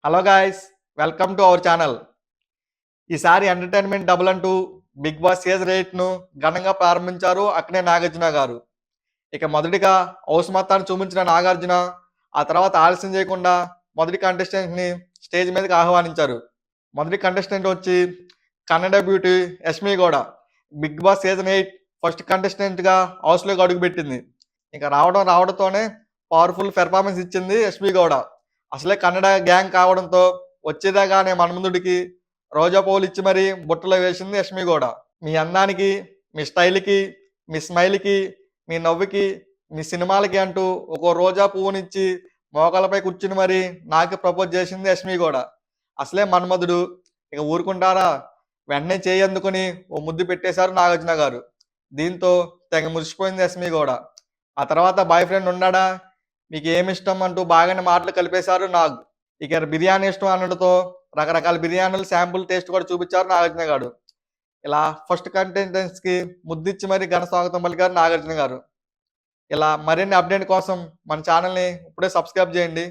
Hello guys, welcome to our channel. ఈసారి entertainment double అంటూ big Boss season 8ను ఘనంగా ప్రారంభించారు అక్కినే నాగార్జున గారు. ఇక మొదటిగా హౌస్ మొత్తాన్ని చూపించిన నాగార్జున ఆ తర్వాత ఆలస్యం చేయకుండా మొదటి కంటెస్టెంట్ని స్టేజ్ మీదకి ఆహ్వానించారు. మొదటి కంటెస్టెంట్ వచ్చి Kannada beauty Yashmi Gowda. Bigg Boss season 8 first కంటెస్టెంట్గా హౌస్లోకి అడుగుపెట్టింది. ఇక రావడంతోనే పవర్ఫుల్ పెర్ఫార్మెన్స్ ఇచ్చింది యష్మి గౌడ. అసలే కన్నడ గ్యాంగ్ కావడంతో వచ్చేదాకానే మన్మధుడికి రోజా పువ్వులు ఇచ్చి మరీ బుట్టలో వేసింది యష్మి గౌడ. మీ అందానికి, మీ స్టైల్కి, మీ స్మైల్కి, మీ నవ్వుకి, మీ సినిమాలకి అంటూ ఒక రోజా పువ్వునిచ్చి మోకాలపై కూర్చుని మరీ నాకు ప్రపోజ్ చేసింది యష్మి గౌడ. అసలే మన్మధుడు, ఇక ఊరుకుంటారా? వెంటనే చేయందుకుని ఓ ముద్దు పెట్టేశారు నాగార్జున గారు. దీంతో తెగ మురిసిపోయింది యష్మి గౌడ. ఆ తర్వాత బాయ్ ఫ్రెండ్ ఉన్నాడా, మీకు ఏమి ఇష్టం అంటూ బాగానే మాటలు కలిపేశారు నాగ్. ఇక బిర్యానీ ఇష్టం అనడంతో రకరకాల బిర్యానీలు శాంపుల్ టేస్ట్ కూడా చూపించారు నాగార్జున గారు. ఇలా ఫస్ట్ కంటెంటెంట్స్ కి ముద్దిచ్చి మరి ఘన స్వాగతం పలికారు నాగార్జున గారు. ఇలా మరిన్ని అప్డేట్ కోసం మన ఛానల్ని ఇప్పుడే సబ్స్క్రైబ్ చేయండి.